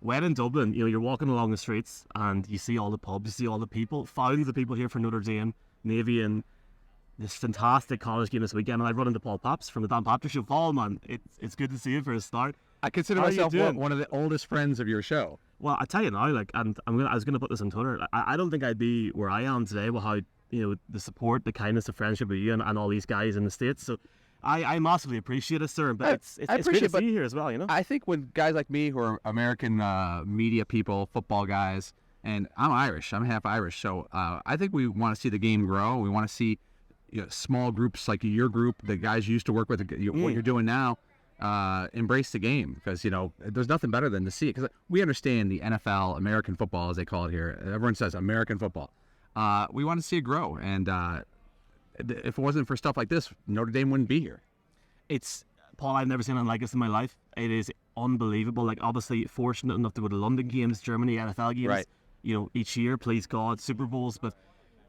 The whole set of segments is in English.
When in Dublin, you're walking along the streets and you see all the pubs, you see all the people, thousands of people here for Notre Dame, Navy, and this fantastic college game this weekend. And I've run into Paul Pabst from the Dan Papter Show. Paul, man, it's good to see you for a start. I consider myself one of the oldest friends of your show. Well, I tell you now, and I was gonna put this on Twitter. I don't think I'd be where I am today with how the support, the kindness, the friendship of you and all these guys in the States. So I massively appreciate it, sir. But it's great to see you here as well. I think when guys like me, who are American media people, football guys, and I'm Irish, I'm half Irish, so I think we want to see the game grow. We want to see small groups like your group, the guys you used to work with, what you're doing now. Embrace the game, because there's nothing better than to see it, because we understand the NFL, American football as they call it here. Everyone says American football. We want to see it grow, and if it wasn't for stuff like this, Notre Dame wouldn't be here. It's Paul, I've never seen anything like this in my life. It is unbelievable. Like, obviously fortunate enough to go to London games, Germany, NFL games, right, each year, please God, Super Bowls, but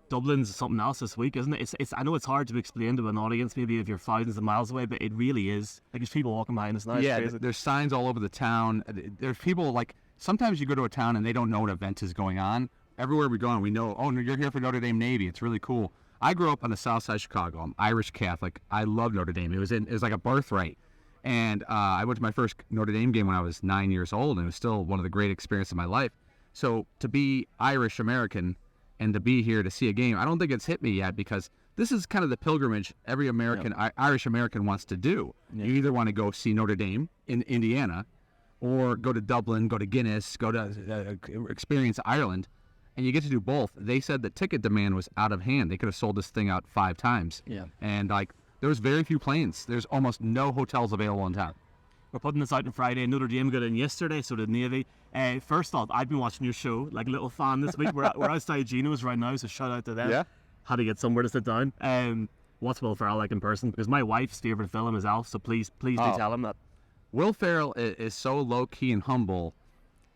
Dublin's something else this week, isn't it? It's I know it's hard to explain to an audience, maybe if you're thousands of miles away, but it really is. Like, there's people walking behind us now. Yeah, there's signs all over the town. There's people, like, sometimes you go to a town and they don't know what event is going on. Everywhere we go, we know, oh, you're here for Notre Dame Navy. It's really cool. I grew up on the south side of Chicago. I'm Irish Catholic. I love Notre Dame. It was like a birthright. And I went to my first Notre Dame game when I was 9 years old, and it was still one of the great experiences of my life. So to be Irish American and to be here to see a game, I don't think it's hit me yet, because this is kind of the pilgrimage every American, Irish American wants to do. Yeah. You either want to go see Notre Dame in Indiana, or go to Dublin, go to Guinness, go to experience Ireland, and you get to do both. They said the ticket demand was out of hand. They could have sold this thing out 5 times. Yeah. And there was very few planes. There's almost no hotels available in town. We're putting this out on Friday. Notre Dame got in yesterday, so did Navy. First off, I've been watching your show like a little fan this week. We're outside Geno's right now, so shout out to them. Yeah. Had to get somewhere to sit down. What's Will Ferrell like in person? Because my wife's favourite film is Elf, so please do tell him that. Will Ferrell is so low-key and humble.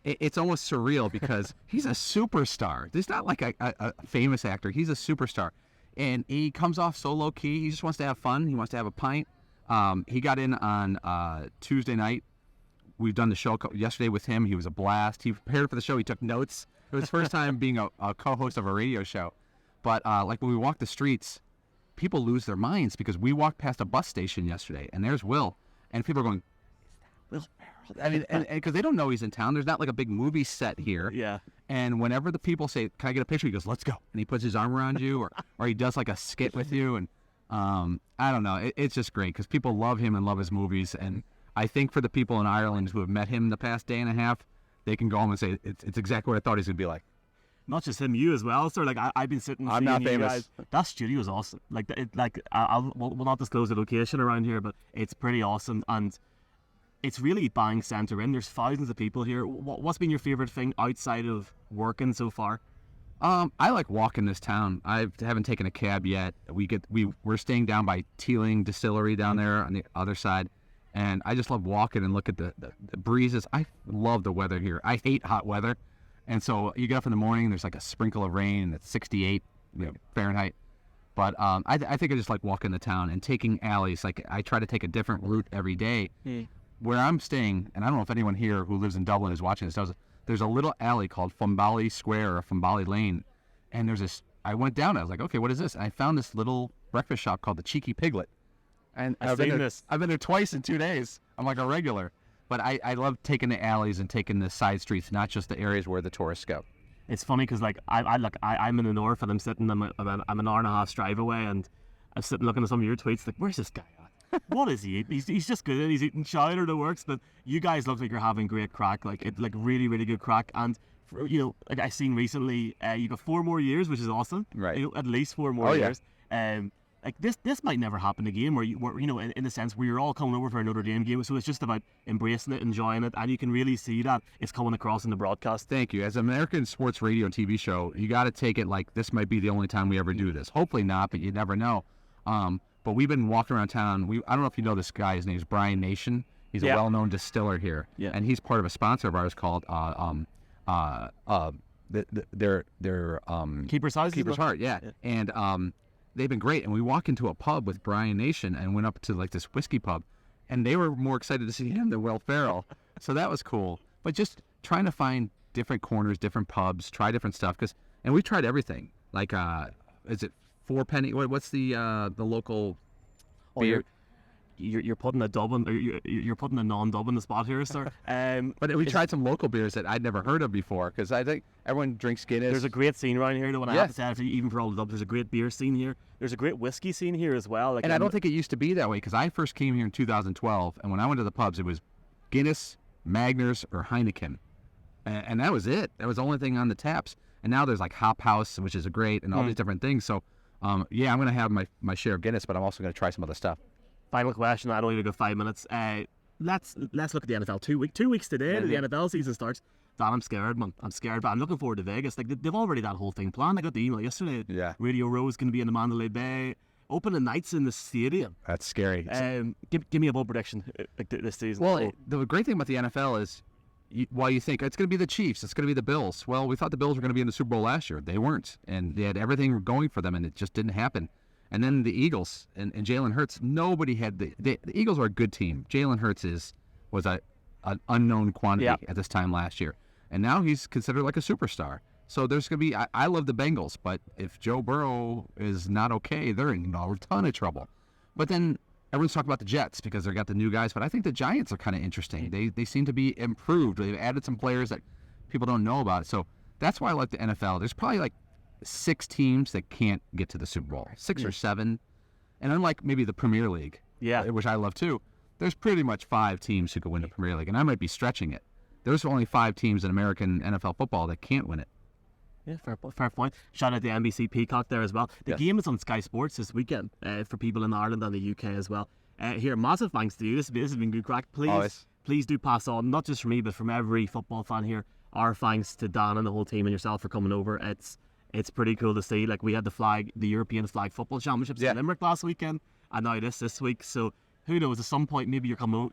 It's almost surreal, because he's a superstar. He's not like a famous actor. He's a superstar. And he comes off so low-key. He just wants to have fun. He wants to have a pint. He got in on Tuesday night. We've done the show yesterday with him. He was a blast. He prepared for the show. He took notes. It was his first time being a co-host of a radio show. But like when we walk the streets, people lose their minds, because we walked past a bus station yesterday, and there's Will. And people are going, is that Will Ferrell? I mean, and because they don't know he's in town. There's not like a big movie set here. Yeah. And whenever the people say, "Can I get a picture?" he goes, "Let's go." And he puts his arm around you, or he does like a skit with you. And I don't know. It's just great, because people love him and love his movies. And I think for the people in Ireland who have met him the past day and a half, they can go home and say, it's exactly what I thought he's going to be like. Not just him, you as well, sir. Like, I've been sitting. I'm not famous. Guys. That studio is awesome. Like, we'll not disclose the location around here, but it's pretty awesome, and it's really bang center in. There's thousands of people here. What's been your favorite thing outside of working so far? I like walking this town. I haven't taken a cab yet. We're staying down by Teeling Distillery down there on the other side, and I just love walking and look at the breezes. I love the weather here. I hate hot weather, and so you get up in the morning and there's like a sprinkle of rain, and it's 68 Fahrenheit. But I think I just like walking the town and taking alleys. Like, I try to take a different route every day. Where I'm staying, and I don't know if anyone here who lives in Dublin is watching this, there's a little alley called Fumbally Square or Fumbally Lane, and there's this. I went down. I was like, okay, what is this? And I found this little breakfast shop called the Cheeky Piglet, and I've been there twice in 2 days. I'm like a regular, but I love taking the alleys and taking the side streets, not just the areas where the tourists go. It's funny, because like I'm in the north, and I'm sitting. I'm an hour and a half drive away, and I'm sitting looking at some of your tweets. Like, where's this guy at? What is he eating? He's just good. He's eating chowder that works. But you guys look like you're having great crack. Like really, really good crack. And like I seen recently, you got 4 more years, which is awesome. Right. At least 4 more years. Like this might never happen again. Where in the sense where you're all coming over for a Notre Dame game. So it's just about embracing it, enjoying it, and you can really see that it's coming across in the broadcast. Thank you. As an American sports radio and TV show, you got to take it like this might be the only time we ever do this. Hopefully not, but you never know. But we've been walking around town. I don't know if you know this guy. His name's Brian Nation. He's a well-known distiller here, and he's part of a sponsor of ours called Keeper's House. Keeper's Heart. Yeah. And they've been great. And we walked into a pub with Brian Nation and went up to like this whiskey pub, and they were more excited to see him than Will Ferrell. So that was cool. but just trying to find different corners, different pubs, try different stuff. And we've tried everything. Like, is it 4 penny? What's the local beer? You're putting a Dublin, or you're putting a non-Dublin spot here, sir. But we tried some local beers that I'd never heard of before, because I think everyone drinks Guinness. There's a great scene around here, though, and I have to say, even for all the Dubs, there's a great beer scene here. There's a great whiskey scene here as well. Like, and I don't think it used to be that way, because I first came here in 2012, and when I went to the pubs, it was Guinness, Magners, or Heineken. And that was it. That was the only thing on the taps. And now there's like Hop House, which is great, and all these different things. So, yeah, I'm going to have my share of Guinness, but I'm also going to try some other stuff. Final question. I don't even go 5 minutes. Let's look at the NFL. 2 weeks today, the NFL season starts. Dan, I'm scared, man. I'm scared, but I'm looking forward to Vegas. Like, they've already that whole thing planned. I got the email yesterday. Yeah. Radio Row's going to be in the Mandalay Bay. Opening nights in the stadium. That's scary. Give me a bold prediction this season. Well, the great thing about the NFL is, while you think it's going to be the Chiefs, it's going to be the Bills. Well, we thought the Bills were going to be in the Super Bowl last year. They weren't, and they had everything going for them, and it just didn't happen. And then the Eagles and Jalen Hurts. Nobody had the Eagles are a good team. Jalen Hurts was an unknown quantity at this time last year, and now he's considered like a superstar. So there's going to be. I love the Bengals, but if Joe Burrow is not okay, they're in a ton of trouble. But then everyone's talking about the Jets because they got the new guys. But I think the Giants are kind of interesting. They seem to be improved. They've added some players that people don't know about. So that's why I like the NFL. There's probably like 6 teams that can't get to the Super Bowl, 6 or 7. And unlike maybe the Premier League, which I love too, there's pretty much 5 teams who could win the Premier League. And I might be stretching it. There's only 5 teams in American NFL football that can't win it. Yeah, fair point. Shout out to NBC Peacock there as well. The game is on Sky Sports this weekend for people in Ireland and the UK as well. Here, massive thanks to you. This has been good crack. Please do pass on, not just from me, but from every football fan here, our thanks to Dan and the whole team and yourself for coming over. It's pretty cool to see. Like, we had the European Flag Football Championships in Limerick last weekend, and now this week. So who knows? At some point, maybe you're coming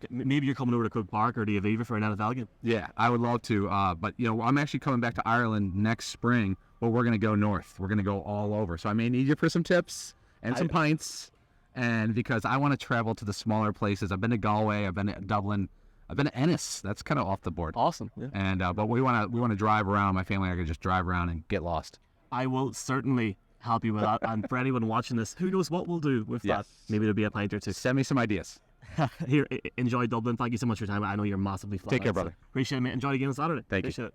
over to Croke Park or the Aviva for an NFL game. Yeah, I would love to. But I'm actually coming back to Ireland next spring. But we're gonna go north. We're gonna go all over. So I may need you for some tips and some pints, and because I want to travel to the smaller places. I've been to Galway. I've been to Dublin. I've been to Ennis. That's kind of off the board. Awesome. Yeah. And but we want to drive around. My family and I could just drive around and get lost. I will certainly help you with that. And for anyone watching this, who knows what we'll do with that? Maybe there'll be a pint or two. Send me some ideas. Here, enjoy Dublin. Thank you so much for your time. I know you're massively flat. Take care, brother. Appreciate it, mate. Enjoy the game on Saturday. Thank Appreciate you. it.